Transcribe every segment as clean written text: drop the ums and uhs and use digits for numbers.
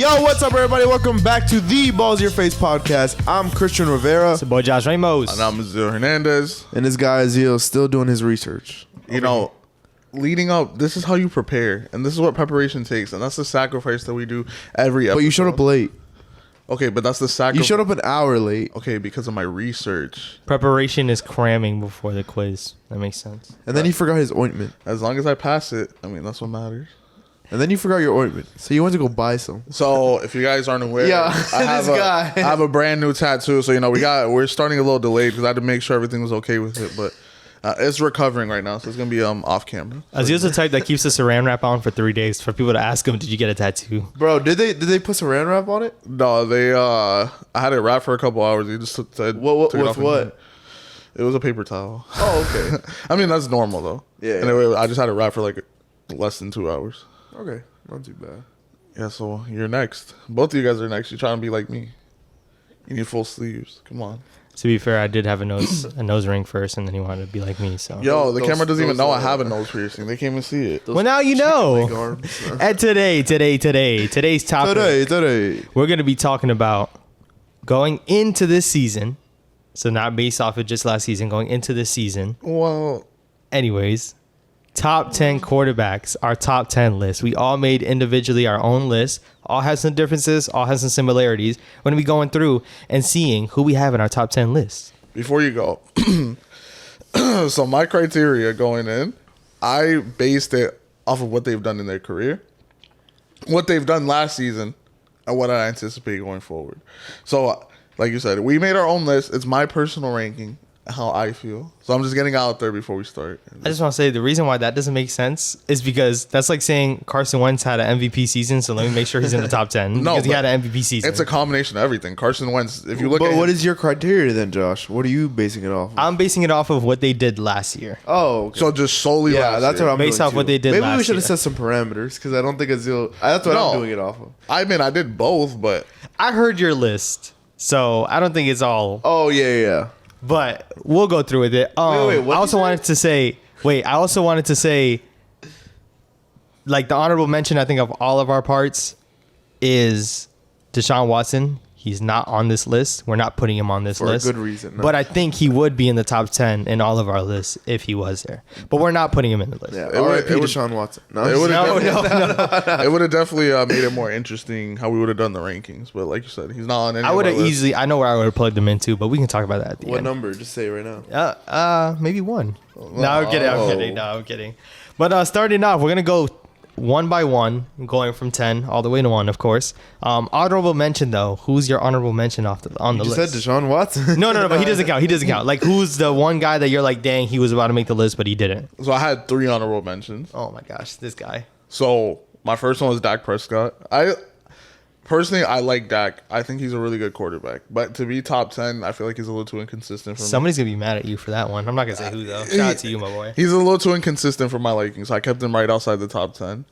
Yo, what's up, everybody? Welcome back to the Balls Your Face podcast. I'm Christian Rivera. It's your boy Josh Ramos. And I'm Azil Hernandez. And this guy Azil still doing his research. You know, leading up, this is how you prepare. And this is what preparation takes. And that's the sacrifice that we do every episode. But you showed up late. Okay, but that's the sacrifice. You showed up an hour late. Okay, because of my research. Preparation is cramming before the quiz. That makes sense. And then he forgot his ointment. As long as I pass it, I mean, that's what matters. And then you forgot your ointment. So you went to go buy some. So if you guys aren't aware, Yeah, I have guy. I have a brand new tattoo. So, you know, we're starting a little delayed because I had to make sure everything was okay with it. But it's recovering right now. So it's going to be off camera. Azil's the type that keeps the saran wrap on for 3 days for people to ask him, did you get a tattoo? Bro, did they put saran wrap on it? No, I had it wrapped for a couple hours. He just said, What took it with off what? again. It was a paper towel. Oh, okay. I mean, that's normal, though. Yeah. Anyway, I just had it wrapped for like less than 2 hours. Okay. Not too bad. Yeah, so you're next. Both of you guys are next. You're trying to be like me. You need full sleeves. Come on. To be fair, I did have a nose ring first, and then he wanted to be like me. So Yo, the Those- camera doesn't even those know I are- have a nose piercing. They can't even see it. well, now you Leg know. arms. And today's topic, Today. we're going to be talking about going into this season. So not based off of just last season, going into this season. Well, Anyways, top 10 quarterbacks, our top 10 list. We all made individually our own list. All have some differences, all have some similarities. We're going to be going through and seeing who we have in our top 10 list. before you go, so my criteria going in, I based it off of what they've done in their career, what they've done last season, and what I anticipate going forward. So, like you said, we made our own list. It's my personal ranking, how I feel. So I'm just getting out there before we start. I just want to say the reason why that doesn't make sense is because that's like saying Carson Wentz had an MVP season, so let me make sure he's in the top 10 No, because he but had an MVP season. It's a combination of everything. Carson Wentz, if you look But at what him, is your criteria then, Josh? What are you basing it off of? I'm basing it off of what they did last year. Oh, okay. so just solely Yeah, last that's year. what I'm Based doing off what too. they did Maybe we last should have year. set some parameters because I don't think Azil. That's what No. I'm doing it off of. I mean, I did both, but I heard your list, so I don't think it's all, Oh yeah. but we'll go through with it. wait, what'd I you also say? wanted to say, like, the honorable mention, I think, of all of our parts is Deshawn Watson. He's not on this list. We're not putting him on this For a list. good reason, no. But I think he would be in the top 10 in all of our lists if he was there. But we're not putting him in the list. Yeah. It would- R.I.P. it would- Deshaun Watson. No, it would No, have it would have definitely made it more interesting how we would have done the rankings. But like you said, he's not on any. I of would our have list. easily, I know where I would have plugged him into, but we can talk about that at the what end. number? Just say it right now. Maybe one. No, I'm kidding. I'm Oh. kidding. No, I'm kidding. But starting off, we're gonna go one by one, going from 10 all the way to 1, of course. Honorable mention though. Who's your honorable mention on You the just list? said Deshaun Watson. No, but he doesn't count. He doesn't count. Like, who's the one guy that you're like, dang, he was about to make the list, but he didn't? So I had 3 honorable mentions. Oh my gosh, this guy. So my first one was Dak Prescott. I like Dak. I think he's a really good quarterback. But to be top 10, I feel like he's a little too inconsistent for me. Somebody's gonna be mad at you for that one. I'm not gonna say who though. Shout out to you, my boy. He's a little too inconsistent for my liking, so I kept him right outside the top 10.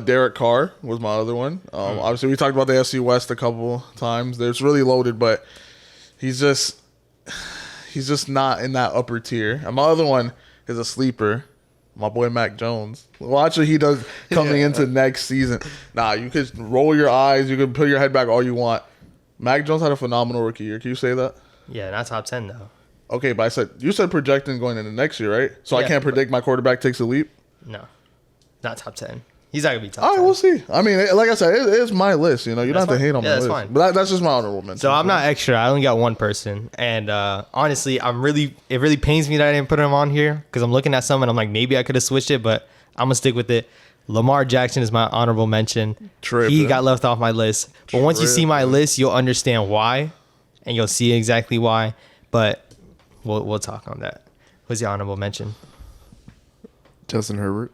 Derek Carr was my other one. Obviously, we talked about the FC West a couple times. It's really loaded, but he's just not in that upper tier. And my other one is a sleeper, my boy Mac Jones. Watch what he does coming into next season. Nah, you could roll your eyes, you could put your head back all you want. Mac Jones had a phenomenal rookie year. Can you say that? Yeah, not top 10 though. Okay, but you said projecting going into next year, right? So I Yeah, can't predict my quarterback takes a leap. No, not top 10. He's not gonna be top All right, 10. we'll see. I mean, like I said, it is my list. You know, you don't have That's to hate fine. on Yeah, my that's list. fine. But that's just my honorable mention. So I'm not extra. I only got one person, and honestly, it really pains me that I didn't put him on here because I'm looking at some and I'm like, maybe I could have switched it, but I'm gonna stick with it. Lamar Jackson is my honorable mention. Tripping. He got left off my list, but once you see my list, you'll understand why, and you'll see exactly why. But we'll talk on that. What's your honorable mention? Justin Herbert.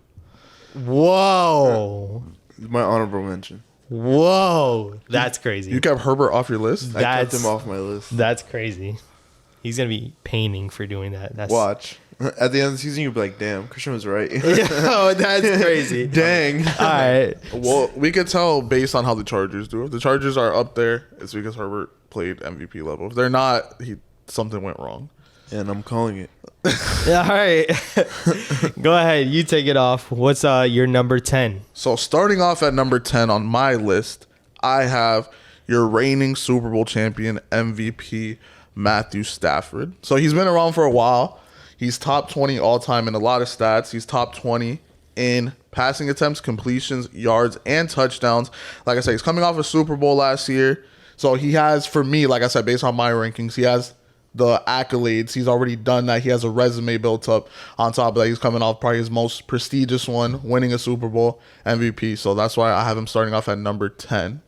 Whoa, My honorable mention. whoa, that's crazy. You kept Herbert off your list. I kept That's- him off my list. That's crazy. He's gonna be paining for doing that. That's Watch. At the end of the season, you'll be like, damn, Christian was right. Oh, that's crazy. Dang. All right. Well, we could tell based on how the Chargers do. If the Chargers are up there, it's because Herbert played MVP level. If they're not, something went wrong. And I'm calling it. All right. Go ahead. You take it off. What's your number 10? So starting off at number 10 on my list, I have your reigning Super Bowl champion MVP, Matthew Stafford. So he's been around for a while. He's top 20 all time in a lot of stats. He's top 20 in passing attempts, completions, yards, and touchdowns. Like I said, he's coming off a Super Bowl last year. So he has, for me, like I said, based on my rankings, he has the accolades. He's already done that. He has a resume built up. On top of that, he's coming off probably his most prestigious one, winning a Super Bowl MVP. So that's why I have him starting off at number 10.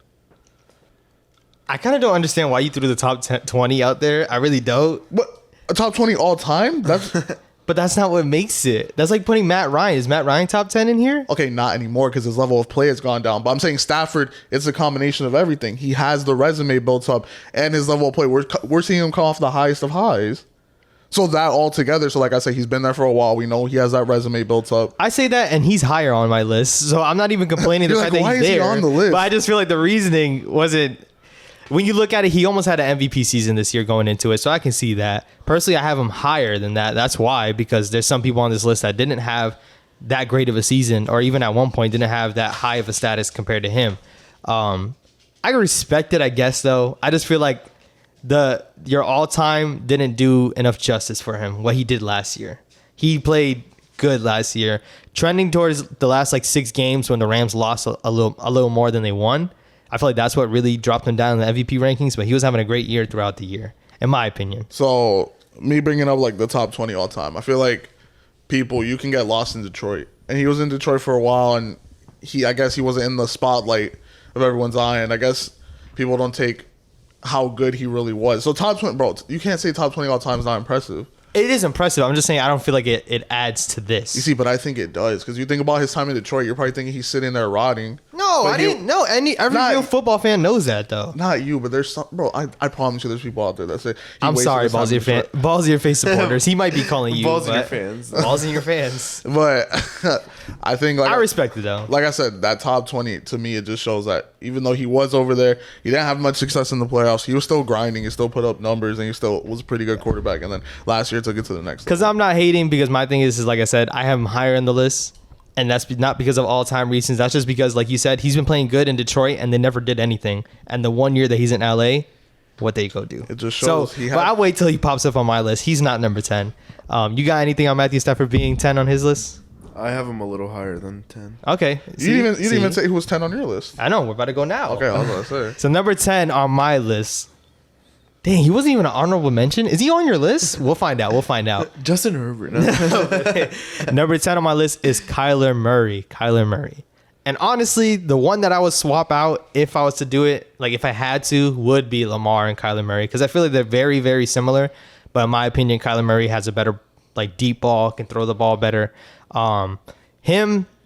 I kind of don't understand why you threw the top 10, 20 out there. I really don't. What? A top 20 all time? That's But that's not what makes it. That's like putting Matt Ryan. Is Matt Ryan top 10 in here? okay, not anymore because his level of play has gone down. But I'm saying Stafford, it's a combination of everything. He has the resume built up and his level of play. We're seeing him come off the highest of highs. So that all together, so like I said, he's been there for a while. We know he has that resume built up. I say that, and he's higher on my list. So I'm not even complaining the You're fact like, that why he's is he there. on the list? But I just feel like the reasoning wasn't. When you look at it, he almost had an MVP season this year going into it, so I can see that. Personally, I have him higher than that. That's why, because there's some people on this list that didn't have that great of a season, or even at one point didn't have that high of a status compared to him. I respect it, I guess, though. I just feel like your all-time didn't do enough justice for him, what he did last year. He played good last year, trending towards the last like 6 games when the Rams lost a little more than they won. I feel like that's what really dropped him down in the MVP rankings, but he was having a great year throughout the year, in my opinion. So me bringing up like the top 20 all time, I feel like you can get lost in Detroit. And he was in Detroit for a while, and I guess he wasn't in the spotlight of everyone's eye, and I guess people don't take how good he really was. So top 20, bro, you can't say top 20 all time is not impressive. It is impressive. I'm just saying I don't feel like it adds to this. You see, but I think it does, because you think about his time in Detroit, you're probably thinking he's sitting there rotting. No, I didn't know. Every real football fan knows that, though. Not you, but there's some, bro. I promise you, there's people out there that say. I'm sorry, balls of your face supporters. He might be calling you balls in your fans. Balls in your fans. But I think like I respect it though. Like I said, that top 20 to me, it just shows that even though he was over there, he didn't have much success in the playoffs. He was still grinding. He still put up numbers, and he still was a pretty good quarterback. And then last year took it to the next. Because I'm not hating, because my thing is like I said, I have him higher in the list. And that's not because of all-time reasons. That's just because, like you said, he's been playing good in Detroit, and they never did anything. And the one year that he's in LA, what they go do. It just shows. But I'll wait till he pops up on my list. He's not number 10. You got anything on Matthew Stafford being 10 on his list? I have him a little higher than 10. Okay. You didn't even say who was 10 on your list. I know. We're about to go now. Okay, I was going to say. So number 10 on my list. Dang, he wasn't even an honorable mention. Is he on your list? We'll find out. Justin Herbert. No. Number 10 on my list is Kyler Murray. And honestly, the one that I would swap out if I was to do it, like if I had to, would be Lamar and Kyler Murray. Because I feel like they're very, very similar. But in my opinion, Kyler Murray has a better like deep ball, can throw the ball better.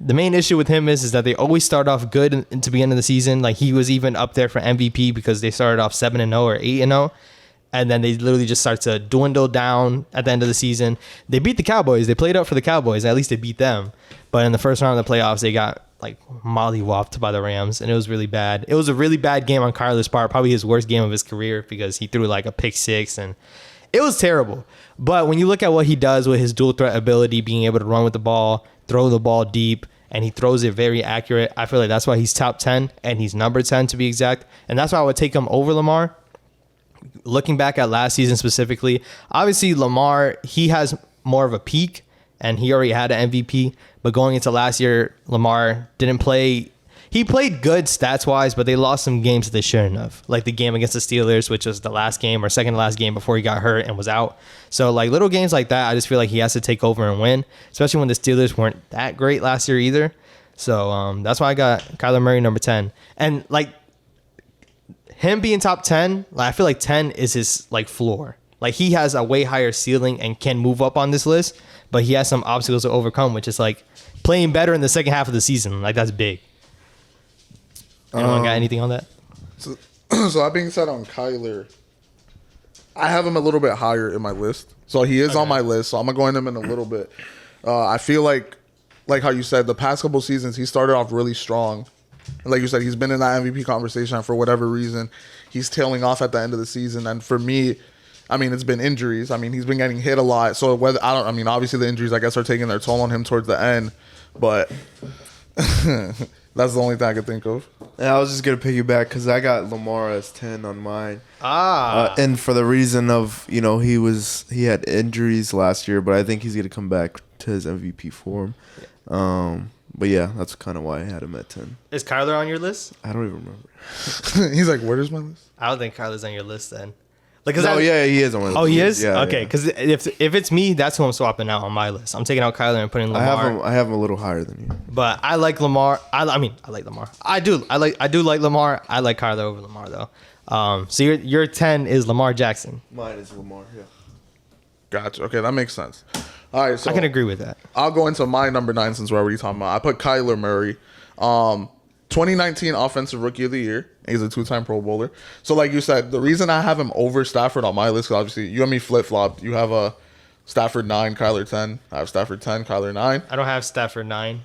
The main issue with him is that they always start off good into the end of the season. Like he was even up there for MVP because they started off 7-0 or 8-0. And then they literally just start to dwindle down at the end of the season. They beat the Cowboys. They played up for the Cowboys. At least they beat them. But in the first round of the playoffs, they got like mollywopped by the Rams. And it was really bad. It was a really bad game on Kyler's part. Probably his worst game of his career because he threw like a pick 6. And it was terrible. But when you look at what he does with his dual threat ability, being able to run with the ball, throw the ball deep, and he throws it very accurate, I feel like that's why he's top 10. And he's number 10 to be exact. And that's why I would take him over Lamar. Looking back at last season specifically, obviously Lamar, he has more of a peak and he already had an MVP. But going into last year, Lamar didn't play. He played good stats wise, but they lost some games that they shouldn't have. Like the game against the Steelers, which was the last game or second to last game before he got hurt and was out. So like little games like that, I just feel like he has to take over and win, especially when the Steelers weren't that great last year either. So that's why I got Kyler Murray number 10. And like, him being top 10, like I feel like 10 is his like floor. Like he has a way higher ceiling and can move up on this list, but he has some obstacles to overcome, which is like playing better in the second half of the season. Like that's big. Anyone got anything on that? So that being said, on Kyler, I have him a little bit higher in my list. So he is on my list. So I'm gonna go into him in a little bit. I feel like how you said, the past couple seasons he started off really strong. Like you said, he's been in that MVP conversation, and for whatever reason, he's tailing off at the end of the season. And for me, I mean, it's been injuries. I mean, he's been getting hit a lot. So obviously the injuries, I guess, are taking their toll on him towards the end. But That's the only thing I could think of. Yeah, I was just gonna piggyback because I got Lamar as 10 on mine. And And for the reason of he had injuries last year, but I think he's gonna come back to his MVP form. But yeah, that's kind of why I had him at 10. is Kyler on your list? I don't even remember. He's like, where's my list? I don't think Kyler's on your list then. Like, No, yeah, he is on my list. Oh, he is? Yeah, okay, yeah. because if it's me, that's who I'm swapping out on my list. I'm taking out Kyler and putting Lamar. I have him a little higher than you. But I like Lamar. I like Lamar. I do like Lamar. I like Kyler over Lamar though. So your 10 is Lamar Jackson. Mine is Lamar. Yeah. Gotcha. Okay, that makes sense. All right, so I can agree with that. I'll go into my number 9 since we're already talking about. I put Kyler Murray. 2019 Offensive Rookie of the Year. He's a 2-time Pro Bowler. So like you said, the reason I have him over Stafford on my list, because obviously you and me flip-flopped. You have a Stafford 9, Kyler 10. I have Stafford 10, Kyler 9. I don't have Stafford 9.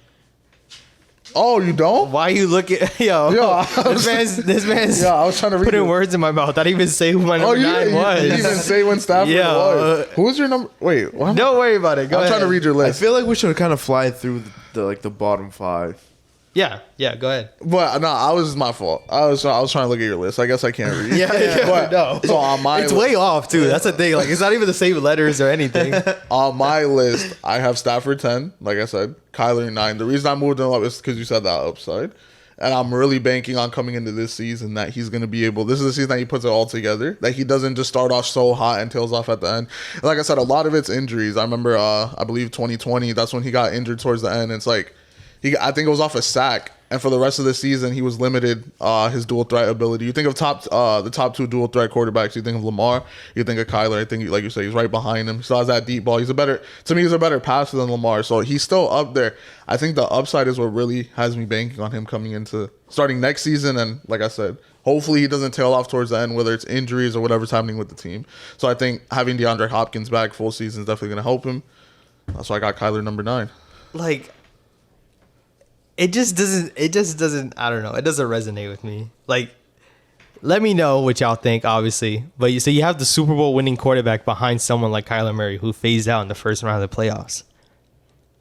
Oh, you don't? Why you look at yo? This man's Yeah, I was trying to read putting it. words in my mouth. I didn't even say who my number 9 was. You didn't even say when Stafford Yeah, was. Who's your number? Wait, what? Don't worry about it. Go I'm ahead. trying to read your I list. feel like we should kind of fly through the bottom 5. Yeah, go ahead. But no, I was my fault. I was trying to look at your list. I guess I can't read. But, no. So on my It's way off too. That's the thing. Like it's not even the same letters or anything. on my list, I have Stafford 10, like I said, Kyler 9. The reason I moved him up is because you said that upside. And I'm really banking on coming into this season that he's going to be able, this is the season that he puts it all together, that he doesn't just start off so hot and tails off at the end. And like I said, a lot of it's injuries. I remember, I believe 2020, that's when he got injured towards the end. It's like, I think it was off a sack. And for the rest of the season, he was limited his dual threat ability. You think of the top 2 dual threat quarterbacks. You think of Lamar. You think of Kyler. I think, like you say, he's right behind him. He still has that deep ball. He's a better passer than Lamar. So he's still up there. I think the upside is what really has me banking on him coming into starting next season. And like I said, hopefully he doesn't tail off towards the end, whether it's injuries or whatever's happening with the team. So I think having DeAndre Hopkins back full season is definitely going to help him. That's why I got Kyler number 9. Like it just doesn't I don't know. It doesn't resonate with me. Like let me know what y'all think, obviously. But you have the Super Bowl winning quarterback behind someone like Kyler Murray who phased out in the first round of the playoffs.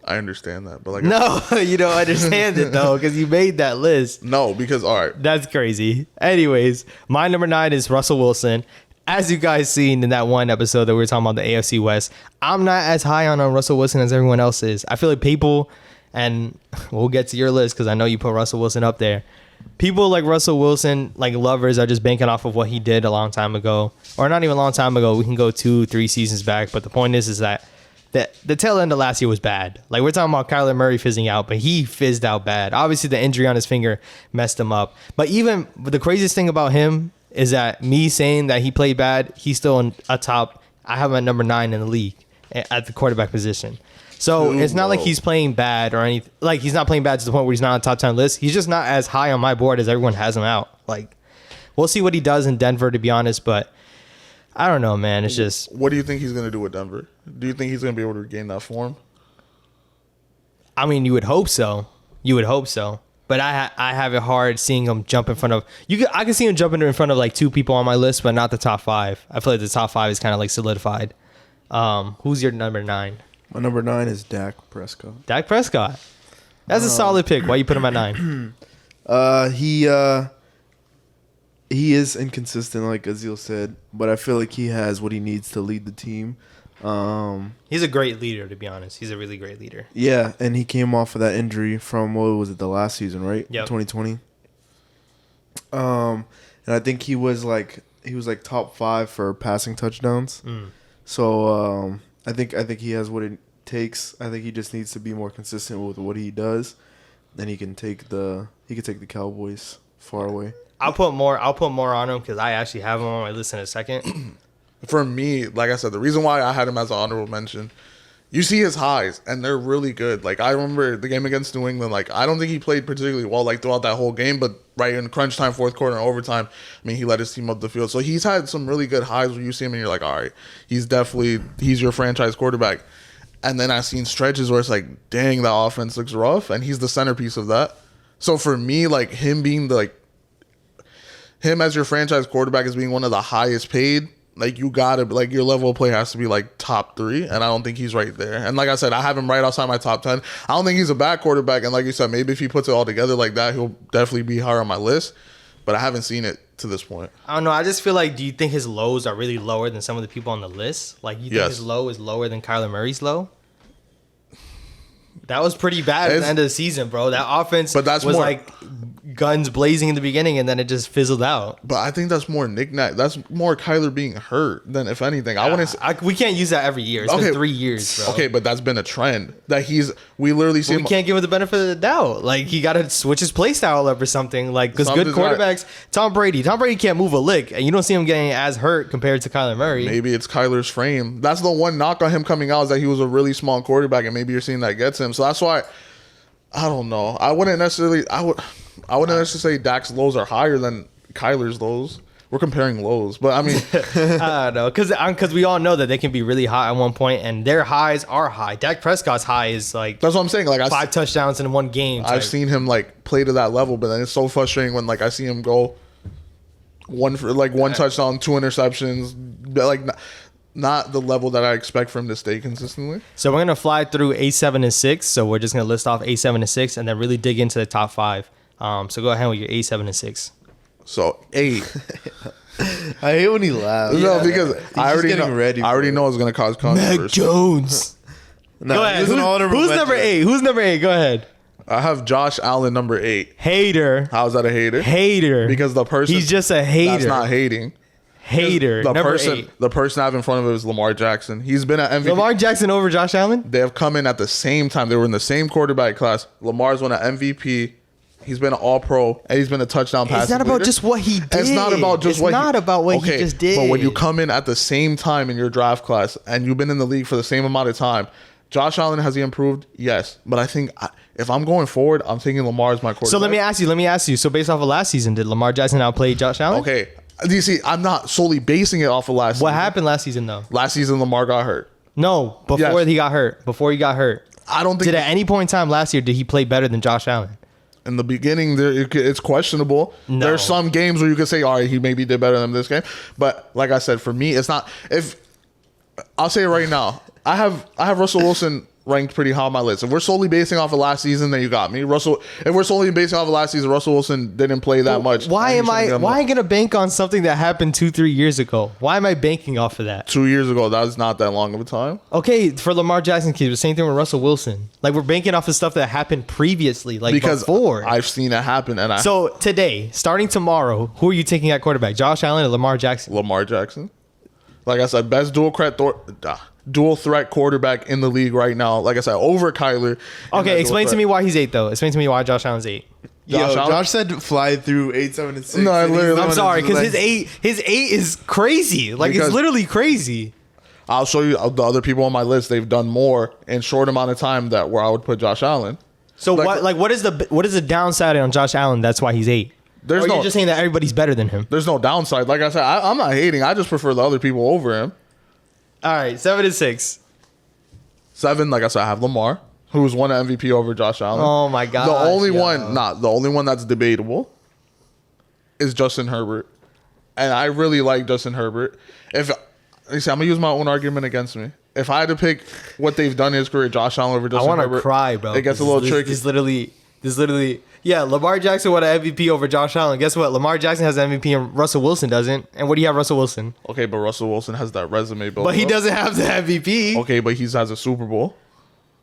I understand that, but like No, you don't understand it though, because you made that list. no, because all right, That's crazy. Anyways, my number 9 is Russell Wilson. As you guys seen in that one episode that we were talking about the AFC West, I'm not as high on Russell Wilson as everyone else is. I feel like people, and we'll get to your list because I know you put Russell Wilson up there. People like Russell Wilson, like lovers, are just banking off of what he did a long time ago. Or not even a long time ago. We can go 2-3 seasons back. But the point is that the tail end of last year was bad. Like we're talking about Kyler Murray fizzing out, but he fizzed out bad. Obviously, the injury on his finger messed him up. But even the craziest thing about him is that me saying that he played bad, he's still in a top. I have him at number 9 in the league at the quarterback position. So it's not like he's playing bad or anything. Like he's not playing bad to the point where he's not on the top 10 list. He's just not as high on my board as everyone has him out. Like we'll see what he does in Denver, to be honest. But I don't know, man. It's just. what do you think he's going to do with Denver? Do you think he's going to be able to regain that form? I mean, you would hope so. But I have it hard seeing him jump in front of I can see him jumping in front of like 2 people on my list, but not the top 5. I feel like the top 5 is kind of like solidified. Who's your number 9? My number 9 is Dak Prescott. Dak Prescott. That's a solid pick. Why you put him at 9? He is inconsistent, like Azil said, but I feel like he has what he needs to lead the team. He's a great leader, to be honest. He's a really great leader. Yeah, and he came off of that injury from, what was it, the last season, right? Yep. 2020. And I think he was like top 5 for passing touchdowns. So I think he has what it takes. I think he just needs to be more consistent with what he does, and he can take the Cowboys far away. I'll put more on him because I actually have him on my list in a second. For me, like I said, the reason why I had him as an honorable mention, you see his highs, and they're really good. Like, I remember the game against New England, like, I don't think he played particularly well, like, throughout that whole game, but right in crunch time, fourth quarter, and overtime, I mean, he led his team up the field. So he's had some really good highs where you see him, and you're like, all right, he's your franchise quarterback. And then I've seen stretches where it's like, dang, that offense looks rough, and he's the centerpiece of that. So for me, like, him as your franchise quarterback as being one of the highest paid, Like, you gotta, like, your level of play has to be like top 3, and I don't think he's right there. And like I said, I have him right outside my top 10. I don't think he's a bad quarterback, and like you said, maybe if he puts it all together like that, he'll definitely be higher on my list. But I haven't seen it to this point. I don't know. I just feel like, do you think his lows are really lower than some of the people on the list? Like, you think his low is lower than Kyler Murray's low? That was pretty bad at the end of the season, bro. That offense was like guns blazing in the beginning, and then it just fizzled out. But I think that's more knick-knack. That's more Kyler being hurt than if anything. We can't use that every year. It's been 3 years, bro. Okay, but that's been a trend that we literally see. We can't give him the benefit of the doubt. Like, he got to switch his play style up or something. Like, because good quarterbacks, Tom Brady can't move a lick, and you don't see him getting as hurt compared to Kyler Murray. Maybe it's Kyler's frame. That's the one knock on him coming out, is that he was a really small quarterback, and maybe you're seeing that gets him. So that's why I don't know. I wouldn't necessarily say Dak's lows are higher than Kyler's lows. We're comparing lows, but I mean, I don't know, because we all know that they can be really high at one point, and their highs are high. Dak Prescott's high is like, that's what I'm saying. Like, 5 touchdowns in one game. I've seen him like play to that level, but then it's so frustrating when like I see him go one touchdown, 2 interceptions, like not the level that I expect from him to stay consistently. So we're gonna fly through A7 and 6. So we're just gonna list off A7 and 6, and then really dig into the top 5. So go ahead with your A7 and 6. So 8. I hate when he laughs. No, because I already know it's gonna cause controversy. Mac Jones. Go ahead. Who's number 8? Who's number 8? Go ahead. I have Josh Allen number 8. Hater. How's that a hater? Hater. Because the person, he's just a hater. That's not hating. Hater. The person I have in front of it is Lamar Jackson. He's been at MVP. Lamar Jackson over Josh Allen? They have come in at the same time. They were in the same quarterback class. Lamar's won an MVP. He's been an All-Pro, and he's been a touchdown passer. It's not about just what he did. It's not about just what he just did. But when you come in at the same time in your draft class, and you've been in the league for the same amount of time, Josh Allen, has he improved? Yes. But I think if I'm going forward, I'm thinking Lamar is my quarterback. So let me ask you. So based off of last season, did Lamar Jackson outplay Josh Allen? Okay. Do you see, I'm not solely basing it off of last season. What happened last season, though? Last season, Lamar got hurt. No, before he got hurt. I don't think... Did at any point in time last year, did he play better than Josh Allen? In the beginning, it's questionable. No. There's some games where you could say, all right, he maybe did better than this game. But like I said, for me, it's not... I'll say it right now. I have Russell Wilson ranked pretty high on my list. If we're solely basing off of last season, then you got me. If we're solely basing off of last season, Russell Wilson didn't play that much. Why am I going to bank on something that happened 2-3 years ago? Why am I banking off of that? 2 years ago, that was not that long of a time. Okay, for Lamar Jackson, the same thing with Russell Wilson. Like, we're banking off of stuff that happened previously, like because before. I've seen it happen. So today, starting tomorrow, who are you taking at quarterback? Josh Allen or Lamar Jackson? Lamar Jackson. Like I said, best dual threat quarterback in the league right now. Like I said, over Kyler. Okay, explain to me why he's 8, though. Explain to me why Josh Allen's 8. Josh said fly through 8, 7, and 6. No, I'm sorry, because his 8 is crazy. Like, it's literally crazy. I'll show you the other people on my list. They've done more in short amount of time where I would put Josh Allen. So what is the downside on Josh Allen? That's why he's 8. You're just saying that everybody's better than him. There's no downside. Like I said, I'm not hating. I just prefer the other people over him. All right, 7 and 6. 7, like I said, I have Lamar, who's won an MVP over Josh Allen. Oh my god! The only one that's debatable is Justin Herbert, and I really like Justin Herbert. I'm gonna use my own argument against me. If I had to pick what they've done in his career, Josh Allen over Justin Herbert, I want to cry, bro. It gets a little tricky. This literally. Yeah, Lamar Jackson won an MVP over Josh Allen. Guess what? Lamar Jackson has an MVP and Russell Wilson doesn't. And what do you have Russell Wilson? Okay, but Russell Wilson has that resume built. But he doesn't have the MVP. Okay, but he has a Super Bowl.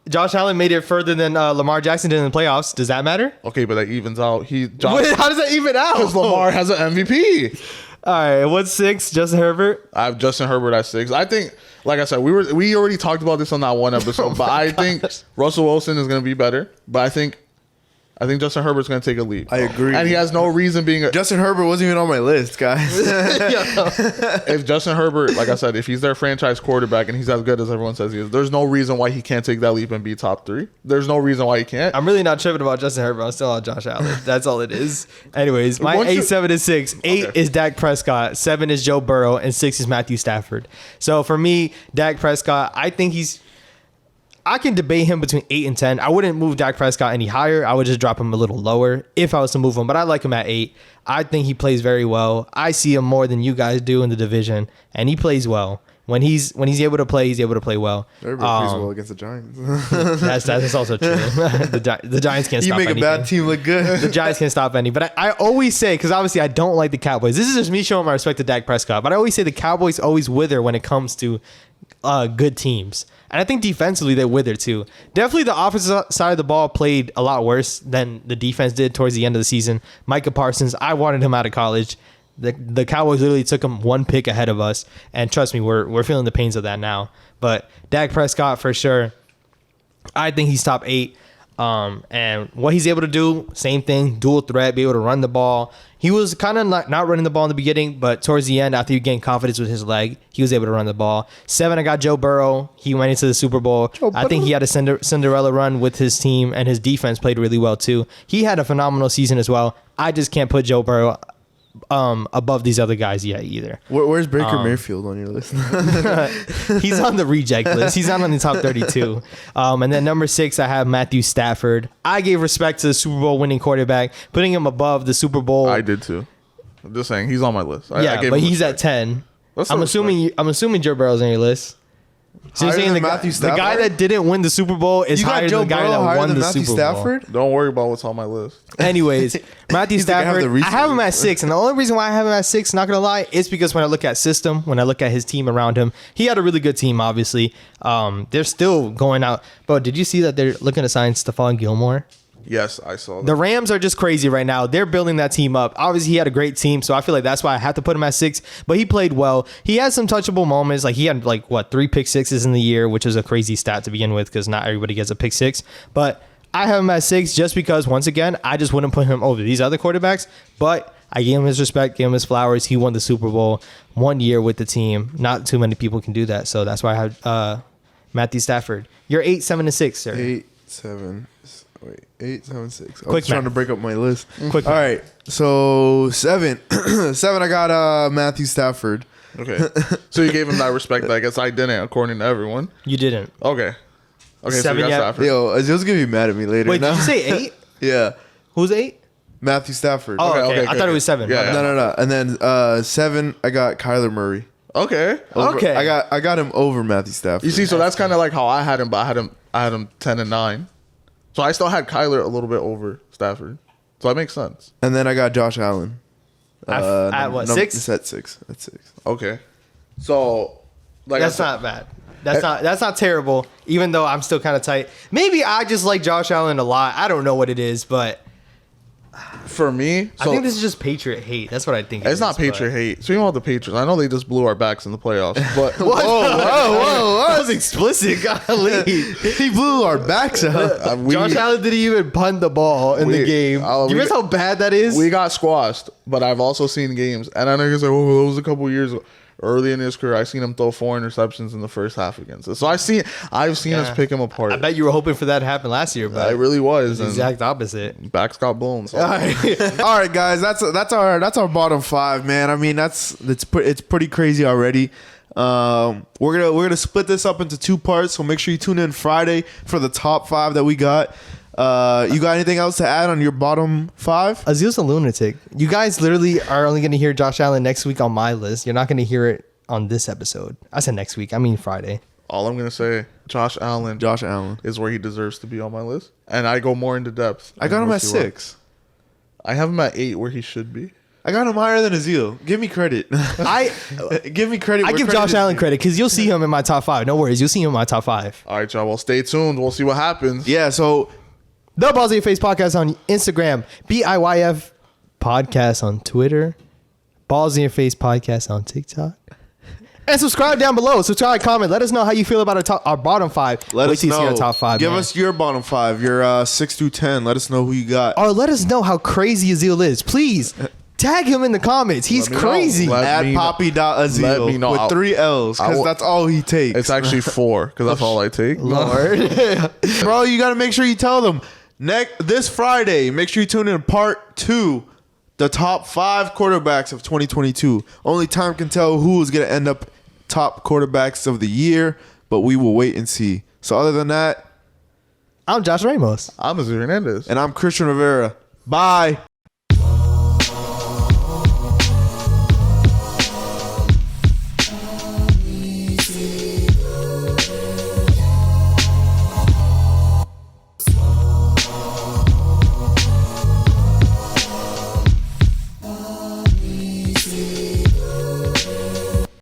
Josh Allen made it further than Lamar Jackson did in the playoffs. Does that matter? Okay, but that evens out. How does that even out? Because Lamar has an MVP. All right, what's 6? Justin Herbert? I have Justin Herbert at 6. I think, like I said, we already talked about this on that one episode, but I think Russell Wilson is going to be better. But I think Justin Herbert's going to take a leap. I agree. And he has no reason being... Justin Herbert wasn't even on my list, guys. If Justin Herbert, like I said, if he's their franchise quarterback and he's as good as everyone says he is, there's no reason why he can't take that leap and be top 3. There's no reason why he can't. I'm really not tripping about Justin Herbert. I'm still on Josh Allen. That's all it is. Anyways, my 8, 7, and 6. 8 is Dak Prescott. 7 is Joe Burrow. And 6 is Matthew Stafford. So for me, Dak Prescott, I think he's... I can debate him between 8 and 10. I wouldn't move Dak Prescott any higher. I would just drop him a little lower if I was to move him. But I like him at 8. I think he plays very well. I see him more than you guys do in the division, and he plays well. When he's able to play, he's able to play well. Everybody plays well against the Giants. That's also true. The Giants can't stop anything. You make a bad team look good. The Giants can't stop any. But I always say, because obviously I don't like the Cowboys. This is just me showing my respect to Dak Prescott. But I always say the Cowboys always wither when it comes to good teams. And I think defensively they wither too. Definitely the offensive side of the ball played a lot worse than the defense did towards the end of the season. Micah Parsons, I wanted him out of college. The Cowboys literally took him one pick ahead of us, and trust me, we're feeling the pains of that now. But Dak Prescott for sure, I think he's top 8. And what he's able to do, same thing, dual threat, be able to run the ball. He was kind of not running the ball in the beginning, but towards the end, after he gained confidence with his leg, he was able to run the ball. 7, I got Joe Burrow. He went into the Super Bowl. I think he had a Cinderella run with his team, and his defense played really well too. He had a phenomenal season as well. I just can't put Joe Burrow above these other guys yet either. Where's Baker Mayfield on your list? He's on the reject list. He's not on the top 32. And then number 6, I have Matthew Stafford. I gave respect to the Super Bowl winning quarterback, putting him above the Super Bowl. I did too. I'm just saying he's on my list. I but he's at 10. I'm assuming Joe Burrow's on your list. So you're saying the guy that didn't win the Super Bowl is higher than the guy that won the Super Bowl. Don't worry about what's on my list. Anyways, Matthew Stafford, I have him at 6. And the only reason why I have him at 6, not going to lie, is because when I look at system, when I look at his team around him, he had a really good team, obviously. They're still going out. But did you see that they're looking to sign Stephon Gilmore? Yes, I saw that. The Rams are just crazy right now. They're building that team up. Obviously, he had a great team, so I feel like that's why I have to put him at 6. But he played well. He had some touchable moments. Like he had 3 pick sixes in the year, which is a crazy stat to begin with because not everybody gets a pick 6. But I have him at 6 just because, once again, I just wouldn't put him over these other quarterbacks. But I gave him his respect, gave him his flowers. He won the Super Bowl 1 year with the team. Not too many people can do that, so that's why I have Matthew Stafford. You're 8, 7, and 6, sir. 8, 7. Wait, 8, 7, 6. I Quick was trying to break up my list. Quick All right, so 7. 7, I got Matthew Stafford. Okay. So you gave him that respect that I guess I didn't, according to everyone. You didn't. Okay. Okay, 7 so you got yet? Stafford. Yo, Azil's going to be mad at me later. Wait, now. did you say 8? Yeah. Who's 8? Matthew Stafford. Oh, okay. Okay, I thought it was 7. Yeah, No. And then 7, I got Kyler Murray. Okay. Okay. I got him over Matthew Stafford. You see, so that's kind of like how I had him, but I had him 10 and 9. So I still had Kyler a little bit over Stafford. So that makes sense. And then I got Josh Allen. At what, 6? It's at 6. At 6. Okay. So like That's not bad. That's not terrible, even though I'm still kind of tight. Maybe I just like Josh Allen a lot. I don't know what it is, but for me, I think this is just Patriot hate. That's what I think. It's not Patriot hate. Speaking about the Patriots, I know they just blew our backs in the playoffs, but Whoa, that was explicit. Golly. He blew our backs out. Josh Allen didn't even punt the ball in the game. Do you realize how bad that is? We got squashed, but I've also seen games, and I know you're like, oh, that was a couple years early in his career. I seen him throw 4 interceptions in the first half against us. So I've seen us pick him apart. I bet you were hoping for that to happen last year, but I really was. the exact opposite. Backs got blown. So. All right, guys, that's our bottom 5, man. I mean, it's pretty crazy already. We're gonna split this up into 2 parts, so make sure you tune in Friday for the top 5 that we got. You got anything else to add on your bottom 5? Azil's a lunatic. You guys literally are only going to hear Josh Allen next week on my list. You're not going to hear it on this episode. I said next week. I mean Friday. All I'm going to say, Josh Allen is where he deserves to be on my list. And I go more into depth. I got him at 6. I have him at 8 where he should be. I got him higher than Azil. Give me credit. Give me credit. I give Josh Allen credit because you'll see him in my top 5. No worries. You'll see him in my top 5. All right, y'all. Well, stay tuned. We'll see what happens. Yeah, so The Balls in Your Face podcast on Instagram, BIYF podcast on Twitter, Balls in Your Face podcast on TikTok, and subscribe down below. Subscribe, comment. Let us know how you feel about our bottom 5. let us know. See our top 5. Give us your bottom 5. Your 6 through 10. Let us know who you got. Or let us know how crazy Azil is. Please tag him in the comments. He's crazy. Add Poppy.Azil with 3 L's because that's all he takes. It's actually 4 because that's all I take. Lord. Bro, you got to make sure you tell them. This Friday, make sure you tune in part 2, the top 5 quarterbacks of 2022. Only time can tell who is going to end up top quarterbacks of the year, but we will wait and see. So other than that, I'm Josh Ramos. I'm Azul Hernandez. and I'm Christian Rivera. Bye.